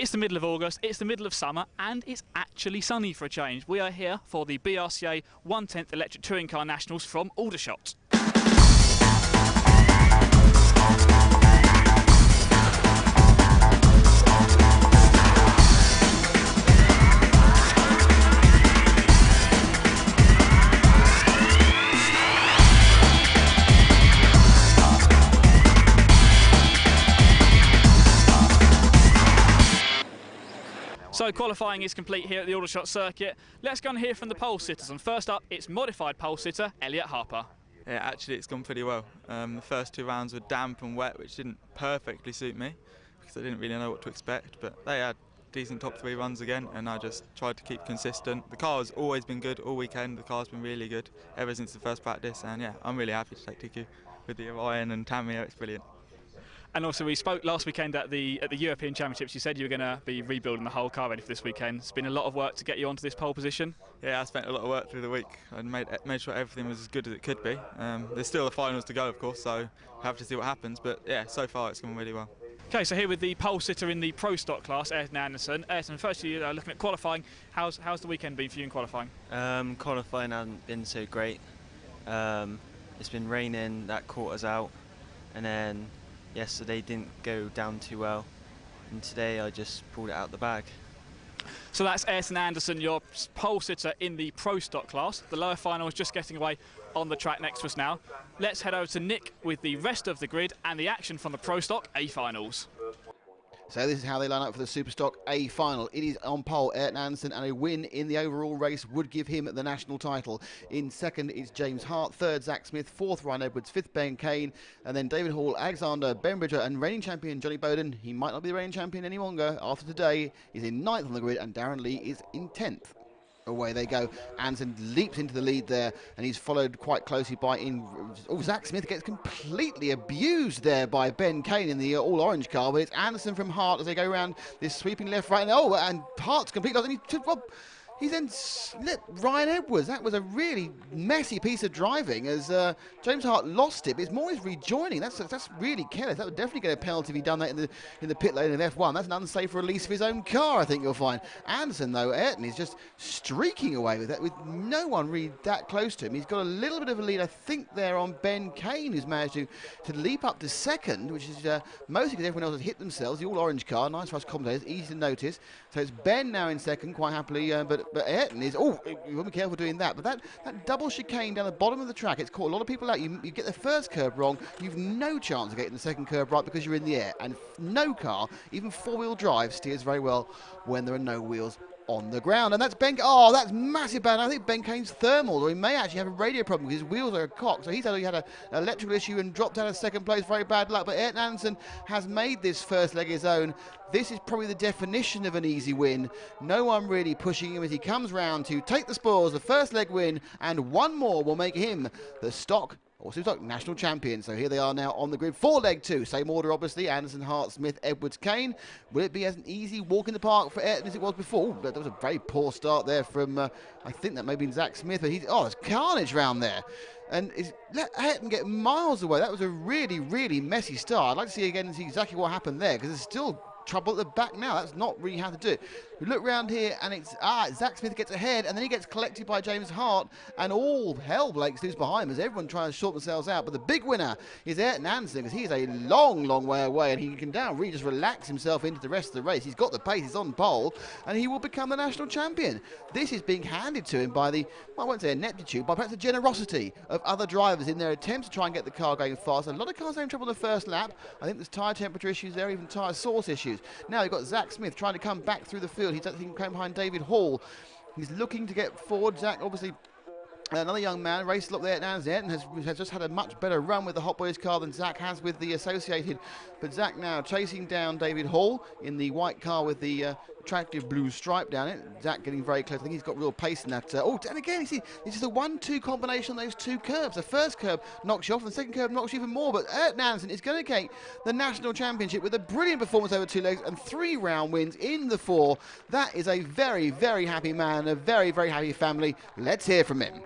It's the middle of August, it's the middle of summer, and it's actually sunny for a change. We are here for the BRCA 1/10 Electric Touring Car Nationals from Aldershot. So qualifying is complete here at the Aldershot circuit. Let's go and hear from the pole sitters. And first up, it's modified pole sitter ELLIOTT Harper. Yeah, actually it's gone pretty well. The first two rounds were damp and wet, which didn't perfectly suit me because I didn't really know what to expect, but they had decent top three runs again, and I just tried to keep consistent. The car has always been good all weekend. The car's been really good ever since the first practice, and yeah, I'm really happy to take TQ with the Orion and Tamio. It's brilliant. And also, we spoke last weekend at the European Championships. You said you were going to be rebuilding the whole car ready for this weekend. It's been a lot of work to get you onto this pole position. Yeah, I spent a lot of work through the week. I made sure everything was as good as it could be. There's still the finals to go, of course, so I have to see what happens. But yeah, so far it's gone really well. Okay, so here with the pole sitter in the Pro Stock class, Ayrton Anderson. Ayrton, firstly, looking at qualifying, how's the weekend been for you in qualifying? Qualifying hasn't been so great. It's been raining, that caught us out, and then yesterday didn't go down too well, and today I just pulled it out the bag. So that's Ayrton Anderson, your pole sitter in the Pro Stock class. The lower final is just getting away on the track next to us now. Let's head over to Nick with the rest of the grid and the action from the Pro Stock A finals. So this is how they line up for the Superstock A final. It is on pole, Ayrton Anderson, and a win in the overall race would give him the national title. In second is James Hart, third Zach Smith, fourth Ryan Edwards, fifth Ben Kane, and then David Hall, Alexander, Ben Bridger, and reigning champion Johnny Bowden. He might not be the reigning champion any longer after today. He's in ninth on the grid, and Darren Lee is in 10th. Away they go. Anderson leaps into the lead there, and he's followed quite closely by Zach Smith gets completely abused there by Ben Kane in the all-orange car, but it's Anderson from Hart as they go around this sweeping left, right, and Hart's completely lost, and he then slipped Ryan Edwards. That was a really messy piece of driving as James Hart lost it, but it's more his rejoining. That's really careless. That would definitely get a penalty if he'd done that in the pit lane of F1. That's an unsafe release of his own car, I think you'll find. Anderson, though, Ayrton is just streaking away with that, with no one really that close to him. He's got a little bit of a lead, I think, there on Ben Kane, who's managed to leap up to second, which is mostly because everyone else has hit themselves. The all-orange car, nice for us commentators, easy to notice. So it's Ben now in second, quite happily, but Ayrton is, you want to be careful doing that, but that double chicane down the bottom of the track, it's caught a lot of people out. You get the first curve wrong, you've no chance of getting the second curve right because you're in the air, and no car, even four-wheel drive, steers very well when there are no wheels on the ground. And that's Ben. Oh, that's massive bad. I think Ben Kane's thermal, or he may actually have a radio problem because his wheels are cocked. So he's had an electrical issue and dropped out of second place. Very bad luck. But Ayrton Anderson has made this first leg his own. This is probably the definition of an easy win. No one really pushing him as he comes round to take the spoils. The first leg win, and one more will make him the stock or Superstock national champion. So here they are now on the grid for leg two. Same order, obviously. Anderson, Hart, Smith, Edwards, Kane. Will it be as an easy walk in the park for Ayrton as it was before? Ooh, that was a very poor start there from, I think that may be Zach Smith. But there's carnage round there. And let Ayrton get miles away. That was a really, really messy start. I'd like to see again and see exactly what happened there, because there's still trouble at the back now. That's not really how to do it. We look round here and it's Zach Smith gets ahead, and then he gets collected by James Hart, and all hell breaks loose behind him as everyone tries to sort themselves out. But the big winner is Ayrton Anderson, because he's a long, long way away, and he can now really just relax himself into the rest of the race. He's got the pace, he's on pole, and he will become the national champion. This is being handed to him by the, well, I won't say ineptitude, but perhaps the generosity of other drivers in their attempts to try and get the car going fast. A lot of cars having trouble in the first lap. I think there's tyre temperature issues there, even tyre source issues. Now you've got Zach Smith trying to come back through the field. He's actually come behind David Hall. He's looking to get forward. Zach, obviously, another young man, raced up there at Ayrton has just had a much better run with the Hot Boys car than Zach has with the Associated. But Zach now chasing down David Hall in the white car with the attractive blue stripe down it. Zach getting very close. I think he's got real pace in that. And again, you see, this is a 1-2 combination of those two curves. The first curve knocks you off, and the second curve knocks you even more. But Ayrton Anderson is going to take the national championship with a brilliant performance over 2 legs and 3 round wins in the 4. That is a very, very happy man, a very, very happy family. Let's hear from him.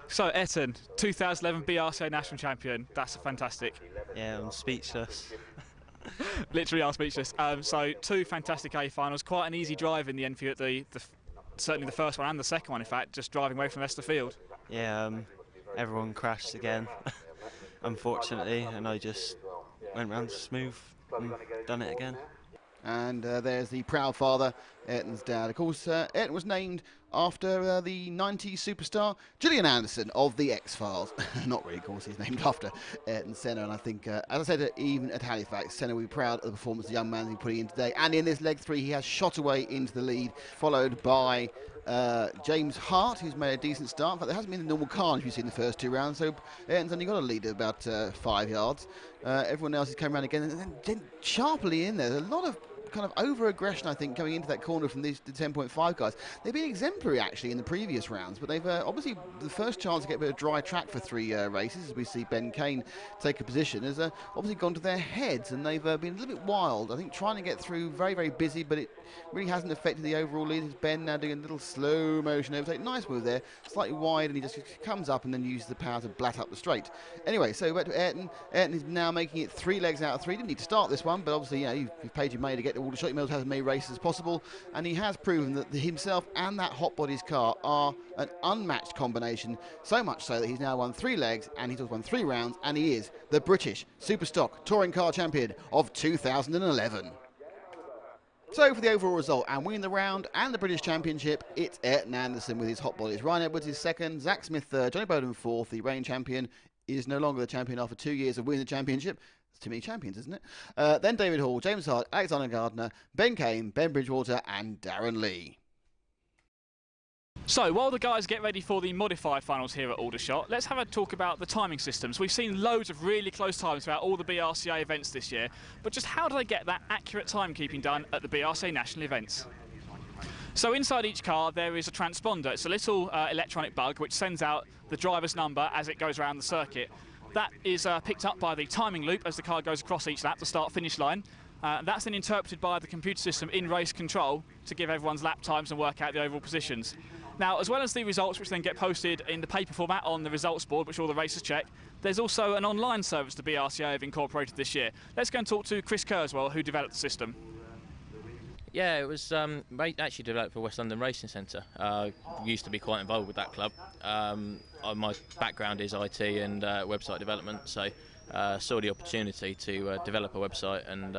So Ayrton, 2011 BRCA national champion. That's fantastic. Yeah, I'm speechless. Literally are speechless. So 2 fantastic A finals, quite an easy drive in the end for you at certainly the first one and the second one, in fact, just driving away from the rest of the field. Yeah, everyone crashed again, unfortunately, and I just went round smooth and done it again. And there's the proud father, Ayrton's dad. Of course, Ayrton was named after the 90s superstar Gillian Anderson of The X-Files. Not really, of course, he's named after Ayrton Senna. And I think, as I said, even at Halifax, Senna will be proud of the performance the young man he's putting in today. And in this leg 3, he has shot away into the lead, followed by James Hart, who's made a decent start. In fact, there hasn't been the normal carnage we've seen in the first 2 rounds, so Ayrton's only got a lead of about 5 yards. Everyone else has come around again, and then sharply in there. There's a lot of kind of over-aggression, I think, coming into that corner from these the 10.5 guys. They've been exemplary, actually, in the previous rounds, but they've obviously the first chance to get a bit of dry track for 3 races, as we see Ben Kane take a position, has obviously gone to their heads, and they've been a little bit wild. I think trying to get through, very, very busy, but it really hasn't affected the overall lead. It's Ben now doing a little slow motion overtake. Nice move there, slightly wide, and he just comes up and then uses the power to blat up the straight. Anyway, so back to Ayrton. Ayrton is now making it 3 legs out of 3. Didn't need to start this one, but obviously, you know, you've paid your money to get to Aldershot. You may as well have as many races as possible, and he has proven that himself and that Hot Bodies car are an unmatched combination, so much so that he's now won 3 legs and he's also won 3 rounds, and he is the British Superstock Touring Car Champion of 2011. So for the overall result and winning the round and the British Championship, it's Ayrton Anderson with his Hot Bodies. Ryan Edwards is second, Zach Smith third, Johnny Bowden fourth. The reigning champion is no longer the champion after 2 years of winning the championship. It's too many champions, isn't it? Then David Hall, James Hart, Alexander Gardner, Ben Kane, Ben Bridgewater and Darren Lee. So while the guys get ready for the modified finals here at Aldershot, let's have a talk about the timing systems. We've seen loads of really close times throughout all the BRCA events this year, but just how do they get that accurate timekeeping done at the BRCA national events? So inside each car there is a transponder. It's a little electronic bug which sends out the driver's number as it goes around the circuit. That is picked up by the timing loop as the car goes across each lap, the start-finish line. That's then interpreted by the computer system in race control to give everyone's lap times and work out the overall positions. Now, as well as the results which then get posted in the paper format on the results board, which all the racers check, there's also an online service the BRCA have incorporated this year. Let's go and talk to KRIS, who developed the system. Yeah, it was actually developed for West London Racing Centre. Used to be quite involved with that club. My background is IT and website development, so saw the opportunity to develop a website and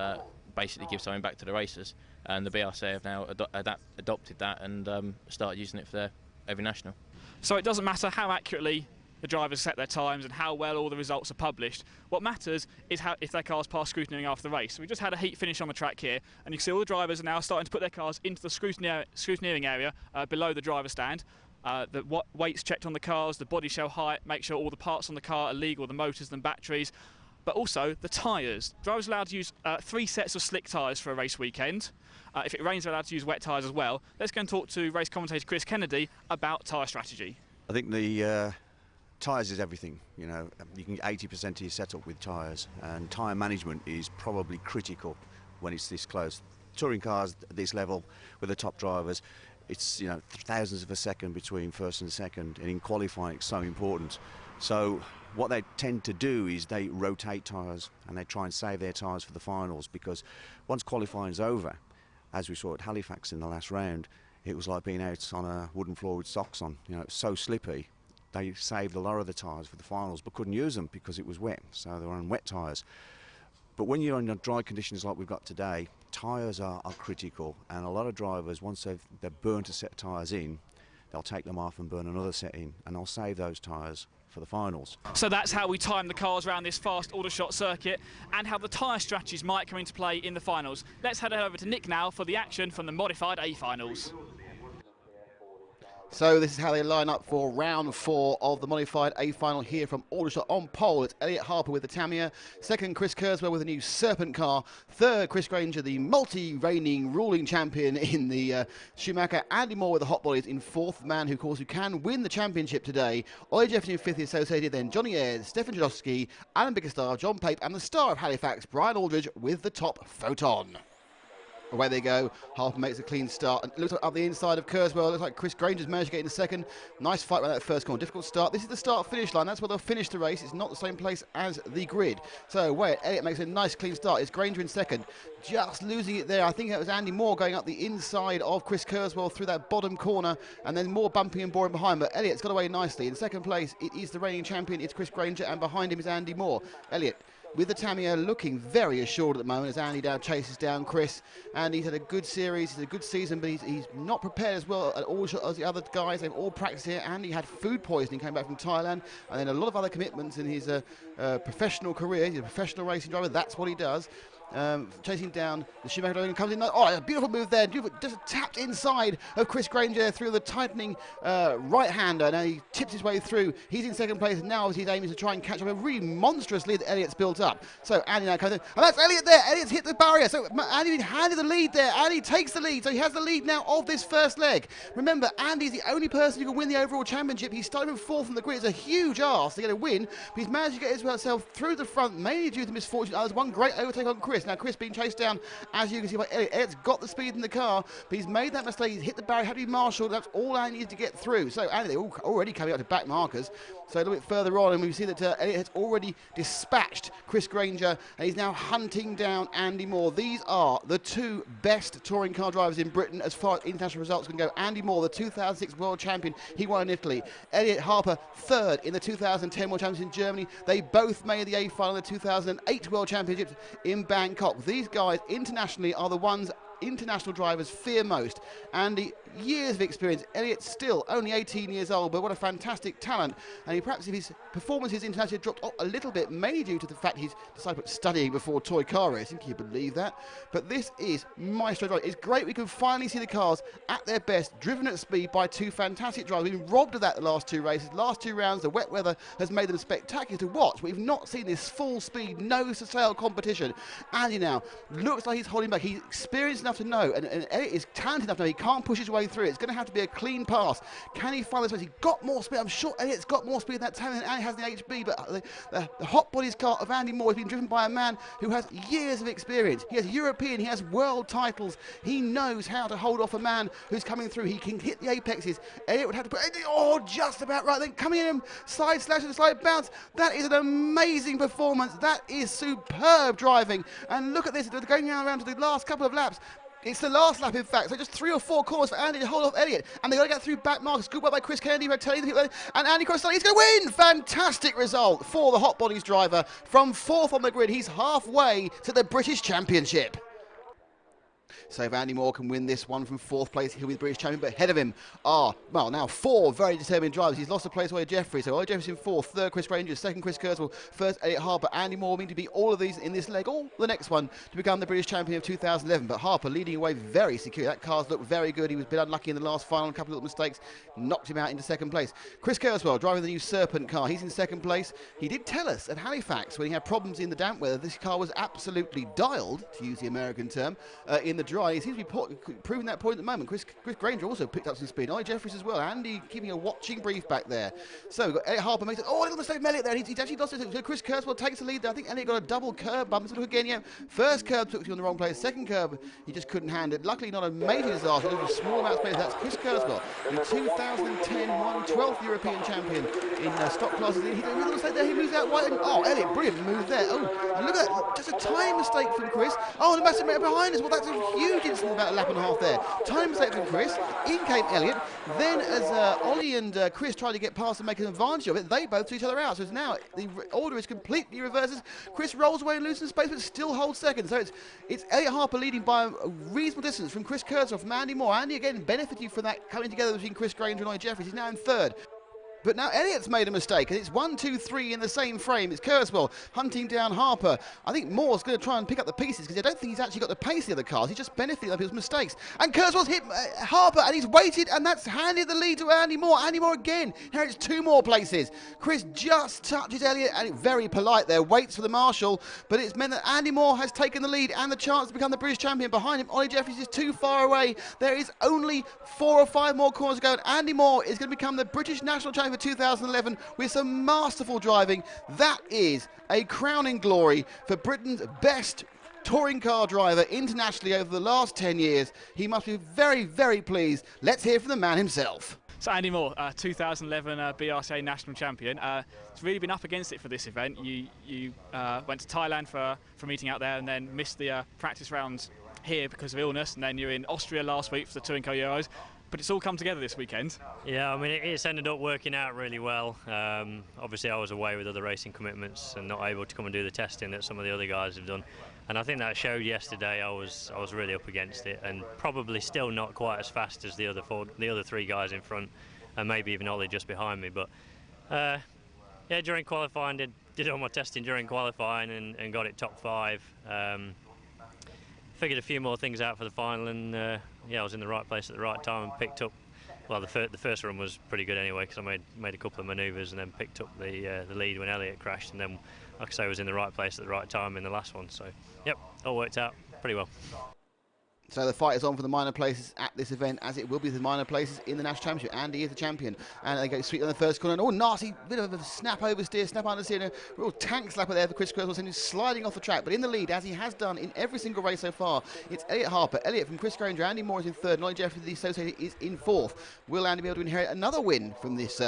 basically give something back to the racers. And the BRCA have now adopted that and started using it for every national. So it doesn't matter how accurately the drivers set their times and how well all the results are published. What matters is how if their cars pass scrutineering after the race. So we just had a heat finish on the track here, and you can see all the drivers are now starting to put their cars into the scrutineering area below the driver's stand. The weights checked on the cars, the body shell height, make sure all the parts on the car are legal, the motors and batteries, but also the tyres. Drivers are allowed to use 3 sets of slick tyres for a race weekend. If it rains, they're allowed to use wet tyres as well. Let's go and talk to race commentator Chris Kennedy about tyre strategy. I think the tyres is everything. You know, you can get 80% of your setup with tyres, and tyre management is probably critical when it's this close. Touring cars at this level with the top drivers, it's, you know, thousandths of a second between first and second, and in qualifying it's so important. So what they tend to do is they rotate tyres and they try and save their tyres for the finals, because once qualifying is over, as we saw at Halifax in the last round, it was like being out on a wooden floor with socks on. You know, it was so slippy. They saved a lot of the tyres for the finals but couldn't use them because it was wet, so they were on wet tyres. But when you're in dry conditions like we've got today, tyres are critical, and a lot of drivers, once they've burnt a set of tyres in, they'll take them off and burn another set in, and they'll save those tyres for the finals. So that's how we time the cars around this fast Aldershot circuit, and how the tyre strategies might come into play in the finals. Let's head over to Nick now for the action from the modified A finals. So this is how they line up for round 4 of the modified A final here from Aldershot. On pole, it's Elliott Harper with the Tamiya. Second, Kris KERSWELL with the new Serpent car. Third, Chris Granger, the multi-reigning ruling champion in the Schumacher. Andy Moore with the Hot Bodies in 4th, man who, of course, who can win the championship today. Ollie Jeffrey in 5th, the Associated. Then Johnny Ayres, Stefan Jodowski, Alan Bickerstaff, John Pape, and the star of Halifax, Brian Aldridge with the top Photon. Away they go. Harper makes a clean start. And it looks like up the inside of KERSWELL. It looks like Kris Granger's managed to get into second. Nice fight around that first corner. Difficult start. This is the start-finish line. That's where they'll finish the race. It's not the same place as the grid. So away, Elliott makes a nice clean start. It's Granger in second. Just losing it there. I think it was Andy Moore going up the inside of Kris KERSWELL through that bottom corner, and then Moore bumping and boring behind. But Elliott's got away nicely. In second place, it is the reigning champion. It's Kris Granger, and behind him is Andy Moore. Elliott, with the Tamiya, looking very assured at the moment as Andy now chases down Kris. And he's had a good series, he's had a good season, but he's not prepared as well at Aldershot as the other guys. They've all practiced here. Andy had food poisoning, came back from Thailand, and then a lot of other commitments in his professional career. He's a professional racing driver, that's what he does. Chasing down the Schumacher and comes in. Oh, a beautiful move there. Just tapped inside of Kris Granger through the tightening right-hander. Now he tips his way through. He's in second place. Now he's aiming to try and catch up a really monstrous lead that Elliott's built up. So Andy now comes in. And that's Elliott there. Elliott's hit the barrier. So Andy handed the lead there. Andy takes the lead. So he has the lead now of this first leg. Remember, Andy's the only person who can win the overall championship. He's starting from fourth from the grid. It's a huge ask to get a win. But he's managed to get himself through the front, mainly due to misfortune. There's one great overtake on Kris. Now Kris being chased down, as you can see by Elliott. Elliott's got the speed in the car, but he's made that mistake. He's hit the barrier, had to be marshalled. That's all Andy needs to get through. So Andy, they're already coming up to back markers. So a little bit further on, and we see that Elliott has already dispatched Kris Granger, and he's now hunting down Andy Moore. These are the two best touring car drivers in Britain as far as international results can go. Andy Moore, the 2006 world champion, he won in Italy. Elliott Harper, third in the 2010 world championships in Germany. They both made the A final in the 2008 world championships in Bangkok. These guys internationally are the ones international drivers fear most. Andy, years of experience. Elliott still only 18 years old, but what a fantastic talent. And he perhaps if his performances internationally dropped off a little bit, mainly due to the fact he's decided to put studying before toy car racing. Can you believe that? But this is maestro driving. It's great we can finally see the cars at their best, driven at speed by two fantastic drivers. We've been robbed of that the last two races. Last two rounds, the wet weather has made them spectacular to watch. We've not seen this full speed, nose to tail competition. Andy now looks like he's holding back. He's experienced enough to know, and Elliott is talented enough to know he can't push his way through. It's going to have to be a clean pass. Can he find the space? He got more speed. I'm sure Elliott's got more speed than that time than Andy has in the HB, but the hot bodies car of Andy Moore has been driven by a man who has years of experience. He has European, he has world titles. He knows how to hold off a man who's coming through. He can hit the apexes. Elliott would have to put, oh, just about right. Then coming in, side slash and side bounce. That is an amazing performance. That is superb driving. And look at this, they're going around to the last couple of laps. It's the last lap, in fact, so just 3 or 4 corners for Andy to hold off Elliott. And they've got to get through back markers. Good work by Chris Kennedy, telling the people, and Andy Cross, he's going to win! Fantastic result for the Hot Bodies driver. From 4th on the grid, he's halfway to the British Championship. So if Andy Moore can win this one from 4th place, he'll be the British champion. But ahead of him are, well, now 4 very determined drivers. He's lost a place away to Jeffrey. So Ollie Jeffrey's in 4th, 3rd Kris Granger, 2nd Kris KERSWELL, 1st Elliott Harper. Andy Moore mean to be all of these in this leg, all the next one to become the British champion of 2011. But Harper leading away very secure. That car's looked very good. He was a bit unlucky in the last final, a couple of little mistakes, knocked him out into 2nd place. Kris KERSWELL driving the new Serpent car. He's in 2nd place. He did tell us at Halifax when he had problems in the damp weather, this car was absolutely dialed, to use the American term, in the dry. He seems to be proving that point at the moment. Kris Granger also picked up some speed. Ollie Jeffries as well. Andy keeping a watching brief back there. So we've got Elliott Harper makes it. Oh, a little mistake from Elliott there. He's actually lost it. So Kris KERSWELL takes the lead there. I think Elliott got a double curb bump. Let's look again. Yeah. First curb took you on the wrong place. 2nd curb, he just couldn't hand it. Luckily, not a major disaster. There was a small amount of space. That's Kris KERSWELL, the 2010 12th European champion in stock classes. He did a little mistake there. He moves out wide. Oh, Elliott, brilliant move there. Oh, and look at that. Just a tiny mistake from Kris. Oh, and the massive mate behind us. Well, that's a huge incident, about a lap and a half there. Time mistake from Kris. In came Elliott. Then as Ollie and Kris tried to get past and make an advantage of it, they both took each other out. So now the order is completely reverses. Kris rolls away and loses space, but still holds second. So it's Elliott Harper leading by a reasonable distance from Kris KERSWELL, from Andy Moore. Andy again benefiting from that coming together between Kris Granger and Ollie Jeffries. He's now in 3rd. But now Elliott's made a mistake, and it's 1, 2, 3 in the same frame. It's KERSWELL hunting down Harper. I think Moore's going to try and pick up the pieces because I don't think he's actually got the pace of the other cars. He's just benefiting from his mistakes. And KERSWELL's hit Harper, and he's waited, and that's handed the lead to Andy Moore. Andy Moore again. Here it's 2 more places. Kris just touches Elliott, and very polite there, waits for the marshal, but it's meant that Andy Moore has taken the lead and the chance to become the British champion. Behind him, Ollie Jeffries is too far away. There is only 4 or 5 more corners to go, and Andy Moore is going to become the British national champion for 2011. With some masterful driving. That is a crowning glory for Britain's best touring car driver internationally over the last 10 years. He must be very, very pleased. Let's hear from the man himself. So Andy Moore, 2011 BRCA national champion. It's really been up against it for this event. You went to Thailand for a meeting out there and then missed the practice rounds here because of illness, and then you're in Austria last week for the Touring Car Euros. But it's all come together this weekend. Yeah, I mean, it's ended up working out really well. Obviously, I was away with other racing commitments and not able to come and do the testing that some of the other guys have done. And I think that showed yesterday. I was really up against it, and probably still not quite as fast as the other three guys in front, and maybe even Ollie just behind me. But yeah, during qualifying, did all my testing during qualifying and got it top 5. Figured a few more things out for the final, and yeah, I was in the right place at the right time and picked up. Well, the first run was pretty good anyway, because I made a couple of manoeuvres and then picked up the lead when Elliott crashed, and then, like I say, I was in the right place at the right time in the last one. So, yep, all worked out pretty well. So the fight is on for the minor places at this event, as it will be the minor places in the National Championship. Andy is the champion, and they go sweet on the first corner. Oh, nasty bit of a snap oversteer, snap understeer, and a real tank slapper there for Kris KRSWELL, and he's sliding off the track. But in the lead, as he has done in every single race so far, it's Elliott Harper. Elliott from Chris Granger, Andy Moore is in 3rd, and Ollie Jeffries, the associated, is in 4th. Will Andy be able to inherit another win from this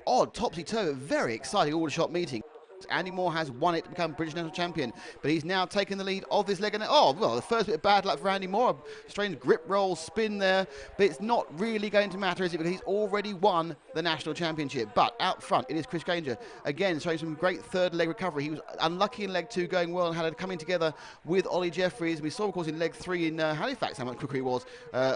odd, topsy-turvy, very exciting Aldershot meeting? Andy Moore has won it to become British national champion, but he's now taken the lead of this leg. And oh, well, the first bit of bad luck for Andy Moore, a strange grip roll spin there, but it's not really going to matter, is it? Because he's already won the national championship. But out front, it is Chris Granger, again, showing some great 3rd leg recovery. He was unlucky in leg 2 going well and had it coming together with Ollie Jeffries. We saw, of course, in leg 3 in Halifax how much quicker he was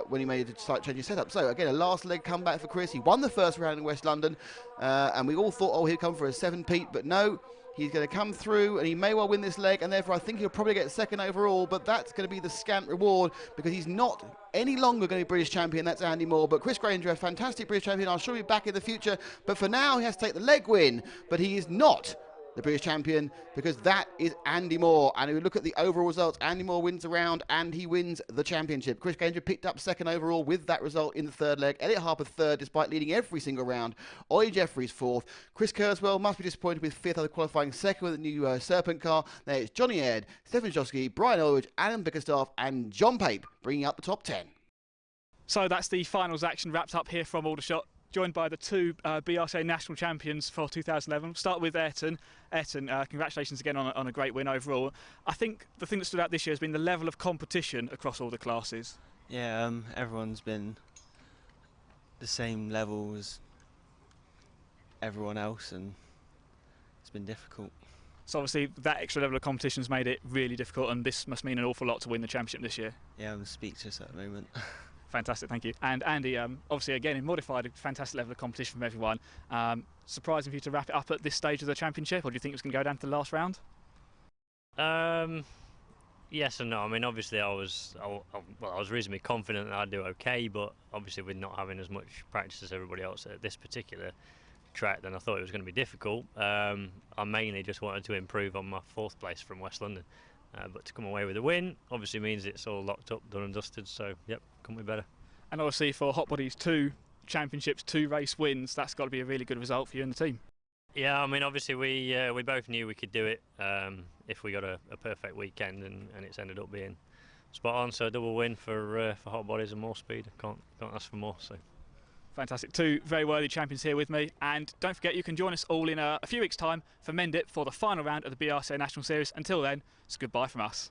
when he made a slight change of setup. So, again, a last leg comeback for Chris. He won the first round in West London, and we all thought, oh, he'd come for a 7-peat, but no. He's going to come through, and he may well win this leg, and therefore I think he'll probably get 2nd overall, but that's going to be the scant reward, because he's not any longer going to be British champion. That's Andy Moore. But Chris Granger, a fantastic British champion. I'm sure he'll be back in the future, but for now he has to take the leg win, but he is not the British champion, because that is Andy Moore. And if we look at the overall results, Andy Moore wins the round and he wins the championship. Chris Granger picked up 2nd overall with that result in the 3rd leg. Elliott Harper 3rd, despite leading every single round. Ollie Jeffries 4th. Chris KRSWELL must be disappointed with 5th, after qualifying 2nd with the new Serpent car. There's Johnny Aird, Stefan Josky, Brian Elwood, Alan Bickerstaff and John Pape bringing up the top 10. So that's the finals action wrapped up here from Aldershot, joined by the 2 BRCA national champions for 2011. We'll start with Ayrton. Ayrton, congratulations again on a great win overall. I think the thing that stood out this year has been the level of competition across all the classes. Yeah, everyone's been the same level as everyone else, and it's been difficult. So obviously that extra level of competition has made it really difficult, and this must mean an awful lot to win the championship this year. Yeah, I'm speechless at the moment. Fantastic, thank you. And Andy, obviously again in modified, a fantastic level of competition from everyone. Surprising for you to wrap it up at this stage of the championship, or do you think it was going to go down to the last round? Yes and no. I mean, obviously I was reasonably confident that I'd do okay, but obviously with not having as much practice as everybody else at this particular track, then I thought it was going to be difficult. I mainly just wanted to improve on my 4th place from West London. But to come away with a win obviously means it's all locked up, done and dusted, so yep, couldn't be better. And obviously for Hot Body's 2 championships, 2 race wins, that's got to be a really good result for you and the team. Yeah, I mean, obviously we both knew we could do it if we got a perfect weekend, and it's ended up being spot on, so a double win for Hot Bodies and more speed. Can't ask for more. So fantastic. 2 very worthy champions here with me, and don't forget you can join us all in a few weeks' time for MEGGITT for the final round of the BRCA National Series. Until then, it's goodbye from us.